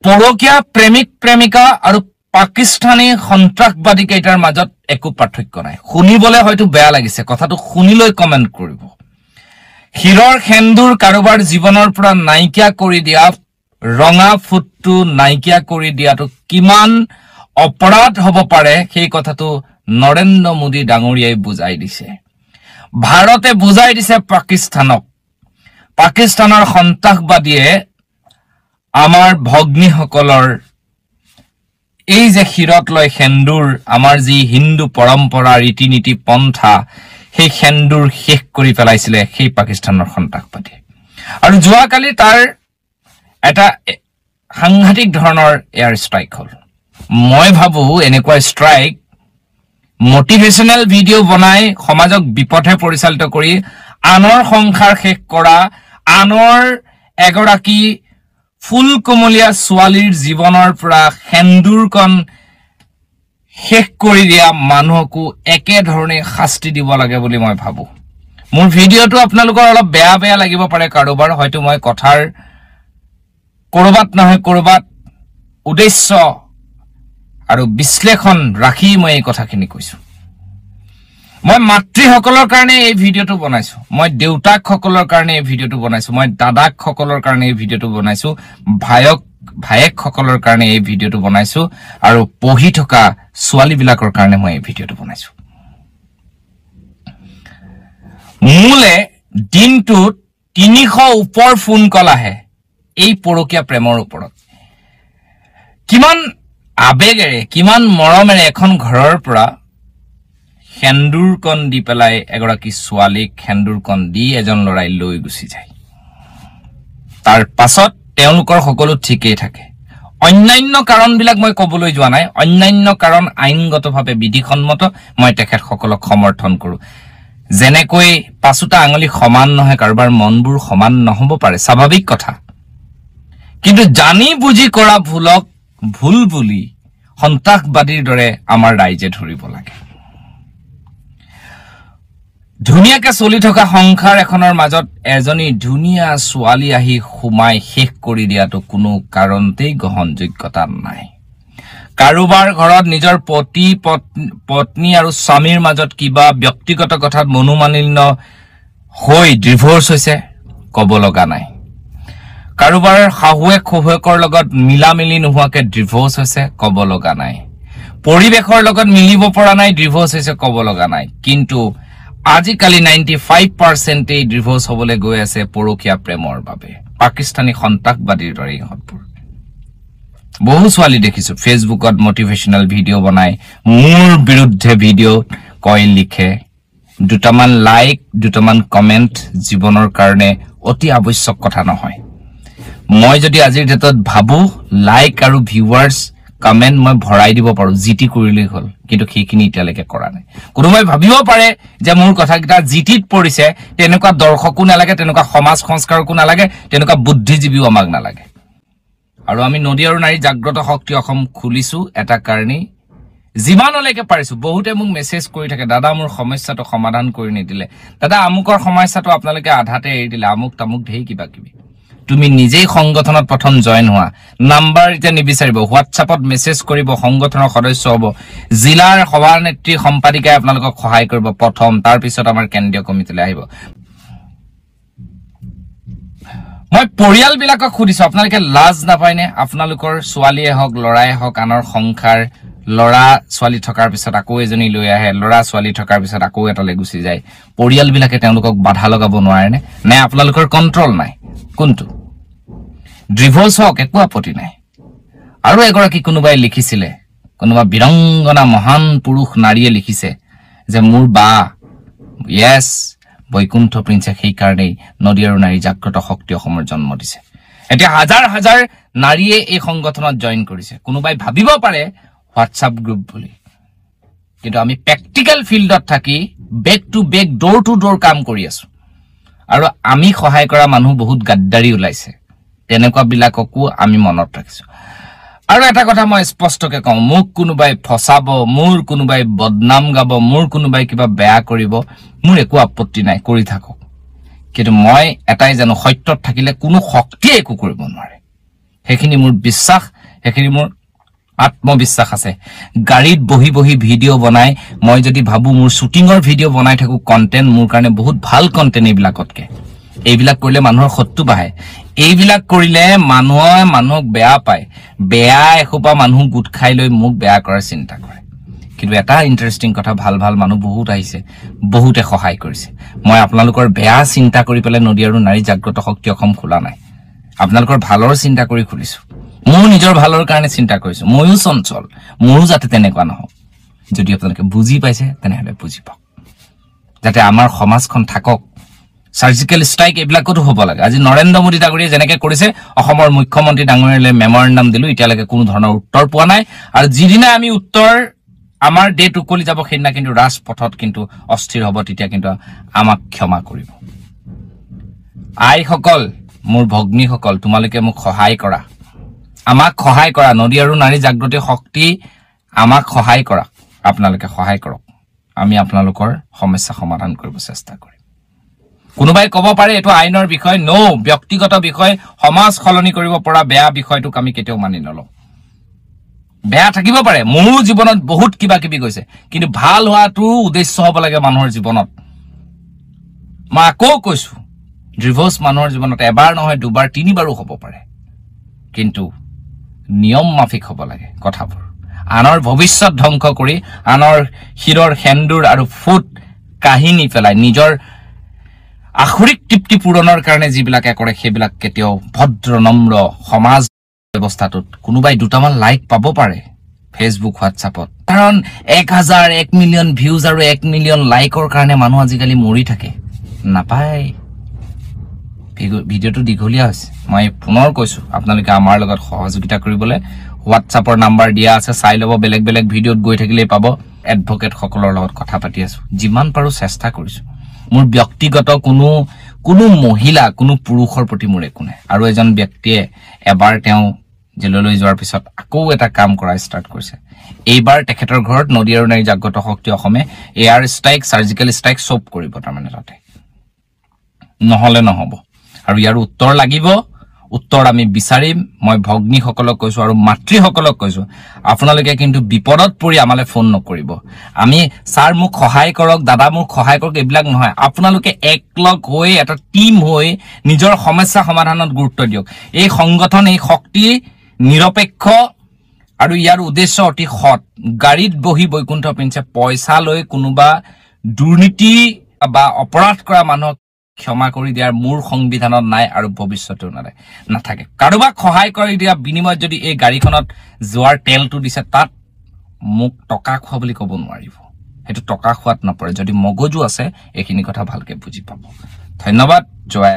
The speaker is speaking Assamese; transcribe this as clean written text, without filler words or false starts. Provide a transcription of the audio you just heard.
পৰকীয়া প্ৰেমিক প্ৰেমিকা আৰু পাকিস্তানী সন্ত্ৰাসবাদী কেইটাৰ মাজত একো পাৰ্থক্য নাই শুনিবলে হয়তো বেয়া লাগিছে কথাটো শুনিলৈ কমেন্ট কৰিব হিৰৰ খেন্দুৰ কাৰোবাৰ জীৱনৰ পৰা নাইকিয়া কৰি দিয়া ৰঙা ফুটটো নাইকিয়া কৰি দিয়াটো কিমান অপৰাধ হ'ব পাৰে সেই কথাটো নৰেন্দ্ৰ মোদী ডাঙৰীয়াই বুজাই দিছে ভাৰতে বুজাই দিছে পাকিস্তানৰ সন্ত্ৰাসবাদীয়ে আমাৰ ভগ্নীসকলৰ এই যে হিৰত লৈ খেন্দুৰ আমাৰ যি হিন্দু পৰম্পৰা ৰীতি-নীতি পন্থা সেই খেন্দুৰ শেষ কৰি পেলাইছিলে সেই পাকিস্তানৰ সন্ত্ৰাসবাদী আৰু যোৱাকালি তাৰ এটা সাংঘাতিক ধৰণৰ এয়াৰ ষ্ট্ৰাইক হ'ল মই ভাবো এনেকুৱা ষ্ট্ৰাইক মোটিভেশনাল ভিডিও বনাই সমাজক বিপথে পৰিচালিত কৰি আনৰ সংসাৰ শেষ কৰা আনৰ এগৰাকী ফুল কমলীয়া ছোৱালীৰ জীৱনৰ পৰা খেন্দুৰকন শেষ কৰি দিয়া মানুহকো একে ধৰণে শাস্তি দিব লাগে বুলি মই ভাবো মোৰ ভিডিওটো আপোনালোকৰ অলপ বেয়া বেয়া লাগিব পাৰে কাৰোবাৰ হয়তো মই কথাৰ কৰবাত নহয় কৰবাত উদ্দেশ্য আৰু বিশ্লেষণ ৰাখি মই এই কথাখিনি কৈছো মই মাতৃসকলৰ কাৰণে এই ভিডিওটো বনাইছো মই দেউতাকসকলৰ কাৰণে এই ভিডিওটো বনাইছো মই দাদাকসকলৰ কাৰণে এই ভিডিওটো বনাইছো ভায়েকসকলৰ কাৰণে এই ভিডিওটো বনাইছো আৰু পঢ়ি থকা ছোৱালীবিলাকৰ কাৰণে মই এই ভিডিওটো বনাইছো মূলে দিনটোত 300 ওপৰ ফোন কল আহে এই পৰকীয়া প্ৰেমৰ ওপৰত কিমান আবেগেৰে কিমান মৰমেৰে এখন ঘৰৰ পৰা খেন্দুৰকন দি পেলাই এগৰাকী ছোৱালীক খেন্দুৰকন দি এজন লৰাই লৈ গুচি যায় তাৰ পাছত তেওঁলোকৰ সকলো ঠিকই থাকে অন্যান্য কাৰণবিলাক মই কবলৈ যোৱা নাই অন্যান্য কাৰণ আইনগতভাৱে বিধিসন্মত মই তেখেতসকলক সমৰ্থন কৰো যেনেকৈ পাঁচটা আঙুলি সমান নহয় কাৰোবাৰ মনবোৰ সমান নহব পাৰে স্বাভাৱিক কথা কিন্তু জানি বুজি কৰা ভুলক ভুল বুলি সন্ত্ৰাসবাদীৰ দৰে আমাৰ ৰাইজে ধৰিব লাগে ধুনিয়াকে চলি থকা সংসাৰ এখনৰ মাজত এজনী ধুনিয়া ছোৱালী আহি খুমাই শেষ কৰি দিয়াটো কোনো কাৰণতেই গ্ৰহণযোগ্যতা নাই কাৰোবাৰ ঘৰত নিজৰ পত্নী আৰু স্বামীৰ মাজত কিবা ব্যক্তিগত কথাত মনোমালিন্য হৈ ডিভোৰ্স হৈছে কব লগা নাই কাৰোবাৰ শাহুৱেক শহুৱেকৰ লগত মিলামিলি নোহোৱাকে ডিভোৰ্স হৈছে কব লগা নাই পৰিবেশৰ লগত মিলিব পৰা নাই ডিভোৰ্স হৈছে কব লগা নাই কিন্তু আজিকালি 95% এই ডিভোৰ্স হ'বলৈ গৈ আছে পৰকীয়া প্ৰেমৰ বাবে পাকিস্তানী সন্ত্ৰাসবাদীৰ দৰে ইহঁতবোৰ বহু ছোৱালী দেখিছো ফেসবুকত মোটিভেশনাল ভিডিও বনাই মোৰ বিৰুদ্ধে ভিডিও কয় লিখে দুটামান লাইক দুটামান কমেন্ট জীৱনৰ কাৰণে অতি আৱশ্যক কথা নহয় মই যদি আজিৰ ডেটত ভাবো লাইক আৰু ভিউৱাৰ্স কমেন্ট মই ভৰাই দিব পাৰো জিটি কৰিলেই হল কিন্তু সেইখিনি ইটালৈকে কৰা নাই কোনোবাই ভাবিব পাৰে যে মোৰ কথাকিটা জিটিত পৰিছে তেনেকুৱা দৰ্শকো নালাগে তেনেকুৱা সমাজ সংস্কাৰকো নালাগে তেনেকুৱা বুদ্ধিজীৱীও আমাক নালাগে আৰু আমি নদী আৰু নাৰী জাগ্ৰত শক্তি অসম খুলিছো এটা কাৰণে জিমানলৈকে পাৰিছো বহুতে মোক মেছেজ কৰি থাকে দাদা মোৰ সমস্যাটো সমাধান কৰি নিদিলে দাদা আমুকৰ সমস্যাটো আপোনালোকে আধাতে এৰি দিলে আমুক তামুক ঢেই কিবা কিবি তুমি নিজেই সংগঠনত প্ৰথম জয়েন হোৱা নাম্বাৰ ইতে নিবিচাৰিব হোৱাটছআপত মেছেজ কৰিব সংগঠনৰ সদস্য হ'ব জিলাৰ সভানেত্ৰী সম্পাদিকাই আপোনালোকক সহায় কৰিব প্ৰথম তাৰ পিছত আমাৰ কেন্দ্ৰীয় কমিটিলৈ আহিব মই পৰিয়াল বিলাকক খুদিছো আপোনালোকে লাজ নাপায়নে আপোনালোকৰ ছোৱালীয়ে হওক লৰাই হওক আনৰ সংসাৰ লৰা ছোৱালী থকাৰ পিছত আকৌ এজনী লৈ আহে লৰা ছোৱালী থকাৰ পিছত আকৌ এটালৈ গুচি যায় পৰিয়াল বিলাকে তেওঁলোকক বাধা লগাব নোৱাৰেনে নে আপোনালোকৰ কন্ট্ৰল নাই কোনটো ডিভোৰ্স হওক একো আপত্তি নাই আৰু এগৰাকী কোনোবাই লিখিছিলে কোনোবা বিৰংগনা মহান পুৰুষ নাৰীয়ে লিখিছে যে মোৰ বা ইয়েস বৈকুণ্ঠ প্ৰিন্সে সেই কাৰণেই নদী আৰু নাৰী জাগ্ৰত শক্তি অসমৰ জন্ম দিছে এতিয়া হাজাৰ হাজাৰ নাৰীয়ে এই সংগঠনত জয়েন কৰিছে কোনোবাই ভাবিব পাৰে হোৱাটছআপ গ্ৰুপ বুলি কিন্তু আমি প্ৰেক্টিক্যাল ফিল্ডত থাকি back to back door to door কাম কৰি আছো আৰু আমি সহায় কৰা মানুহ বহুত গাদ্দাৰী ওলাইছে তেনেকুৱা বিলাককো আমি মনত ৰাখিছো আৰু এটা কথা মই স্পষ্টকে কওঁ মোক কোনোবাই ফসাব মোৰ কোনোবাই বদনাম গাব মোৰ কোনোবাই কিবা বেয়া কৰিব মোৰ একো আপত্তি নাই কৰি থাকক কিন্তু মই এটাই জানো সত্যত থাকিলে কোনো শক্তিয়ে একো কৰিব নোৱাৰে সেইখিনি মোৰ বিশ্বাস, সেইখিনি মোৰ আত্মবিশ্বাস আছে। গাড়ীত বহি বহি ভিডিঅ' বনাই মই যদি ভাবো মোৰ শুটিঙৰ ভিডিঅ' বনাই থাকো কন্টেন্ট মোৰ কাৰণে বহুত ভাল কন্টেন্ট এইবিলাকতকে, এইবিলাক কৰিলে মানুহৰ শত্ৰু বাঢ়ে, এইবিলাক কৰিলে মানুহক বেয়া পায়, বেয়া এসোপা মানুহ গোট খাই লৈ মোক বেয়া কৰাৰ চিন্তা কৰে। কিন্তু এটা ইন্টাৰেষ্টিং কথা, ভাল ভাল মানুহ বহুত আহিছে, বহুতে সহায় কৰিছে। মই আপোনালোকৰ বেয়া চিন্তা কৰি পেলাই নদী আৰু নাৰী জাগ্ৰত শক্তি অসম খোলা নাই, আপোনালোকৰ ভালৰ চিন্তা কৰি খুলিছো। মোৰ নিজৰ ভালৰ কাৰণে চিন্তা কৰিছো, ময়ো চঞ্চল, মোৰো যাতে তেনেকুৱা নহওক। যদি আপোনালোকে বুজি পাইছে তেনেহলে বুজি পাওক, যাতে আমাৰ সমাজখন থাকক। সাৰ্জিকেল ষ্ট্ৰাইক এইবিলাকতো হ'ব লাগে। আজি নৰেন্দ্ৰ মোদী ডাঙৰীয়ে যেনেকে কৰিছে, অসমৰ মুখ্যমন্ত্ৰী ডাঙৰীয়ালৈ মেমৰেণ্ডাম দিলো, এতিয়ালৈকে কোনো ধৰণৰ উত্তৰ পোৱা নাই। আৰু যিদিনা আমি উত্তৰ আমাৰ ডেট উকলি যাব সেইদিনা কিন্তু ৰাজপথত কিন্তু অস্থিৰ হ'ব, তেতিয়া কিন্তু আমাক ক্ষমা কৰিব। আইসকল, মোৰ ভগ্নীসকল, তোমালোকে মোক সহায় কৰা, আমাক সহায় কৰা। নদী আৰু নাৰী জাগ্ৰতি শক্তি আমাক সহায় কৰা, আপোনালোকে সহায় কৰক। আমি আপোনালোকৰ সমস্যা সমাধান কৰিব চেষ্টা কৰিম। কোনোবাই ক'ব পাৰে এইটো আইনৰ বিষয়, ব্যক্তিগত বিষয়, সমাজ সলনি কৰিব পৰা বেয়া বিষয়টোক আমি কেতিয়াও মানি নলওঁ। বেয়া থাকিব পাৰে, মোৰো জীৱনত বহুত কিবা কিবি গৈছে, কিন্তু ভাল হোৱাটো উদ্দেশ্য হ'ব লাগে মানুহৰ জীৱনত। মই আকৌ কৈছো, ডিভোৰ্চ মানুহৰ জীৱনত এবাৰ নহয়, দুবাৰ, তিনিবাৰো হ'ব পাৰে, কিন্তু নিয়ম মাফিক হ'ব লাগে কথাবোৰ। আনৰ ভৱিষ্যত ধ্বংস কৰি, আনৰ শিৰৰ সেন্দুৰ আৰু ফুট কাহিনী পেলাই নিজৰ আখৰিক তৃপ্তি পূৰণৰ কাৰণে যিবিলাকে কৰে, সেইবিলাক কেতিয়াও ভদ্ৰ নম্ৰ সমাজ ব্যৱস্থাটোত কোনোবাই দুটামান লাইক পাব পাৰে ফেচবুক হোৱাটছআপত, কাৰণ 1000 1 মিলিয়ন ভিউজ আৰু 1 মিলিয়ন লাইকৰ কাৰণে মানুহ আজিকালি মৰি থাকে, নাপায়। ভিডিঅ'টো দীঘলীয়া হৈছে, মই পুনৰ কৈছো আপোনালোকে আমাৰ লগত সহযোগিতা কৰিবলৈ হোৱাটছআপৰ নাম্বাৰ দিয়া আছে, চাই ল'ব। বেলেগ বেলেগ ভিডিঅ'ত গৈ থাকিলেই পাব। এডভকেট সকলৰ লগত কথা পাতি আছো, যিমান পাৰো চেষ্টা কৰিছো। মোৰ ব্যক্তিগত কোনো মহিলা, কোনো পুৰুষৰ প্ৰতি মোৰ একো নাই। আৰু এজন ব্যক্তিয়ে এবাৰ তেওঁ জেললৈ যোৱাৰ পিছত আকৌ এটা কাম কৰা ষ্টাৰ্ট কৰিছে। এইবাৰ তেখেতৰ ঘৰত নদী আৰু নাৰী জাগ্ৰত শক্তি অসমে এয়াৰ ষ্ট্ৰাইক, সাৰ্জিকেল ষ্ট্ৰাইক চব কৰিব, তাৰমানে তাতে নহলে নহব। আৰু ইয়াৰ উত্তৰ লাগিব, উত্তৰ আমি বিচাৰিম। মই ভগ্নীসকলক কৈছো আৰু মাতৃসকলক কৈছো, আপোনালোকে কিন্তু বিপদত পৰি আমালৈ ফোন নকৰিব। আমি ছাৰ মোক সহায় কৰক, দাদা মোক সহায় কৰক, এইবিলাক নহয়। আপোনালোকে একলগ হৈ, এটা টিম হৈ নিজৰ সমস্যা সমাধানত গুৰুত্ব দিয়ক। এই সংগঠন, এই শক্তি নিৰপেক্ষ আৰু ইয়াৰ উদ্দেশ্য অতি সৎ। গাড়ীত বহি বৈকুণ্ঠ পিন্ধছে, পইচা লৈ কোনোবা দুৰ্নীতি বা অপৰাধ কৰা মানুহক ক্ষমা কৰি দিয়াৰ মোৰ সংবিধানত নাই আৰু ভৱিষ্যতেও নাথাকে। কাৰোবাক সহায় কৰি দিয়া বিনিময়ত যদি এই গাড়ীখনত যোৱাৰ তেলটো দিছে, তাত মোক টকা খোৱা বুলি ক'ব নোৱাৰিব। সেইটো টকা খোৱাত নপৰে। যদি মগজু আছে এইখিনি কথা ভালকে বুজি পাব। ধন্যবাদ। জয়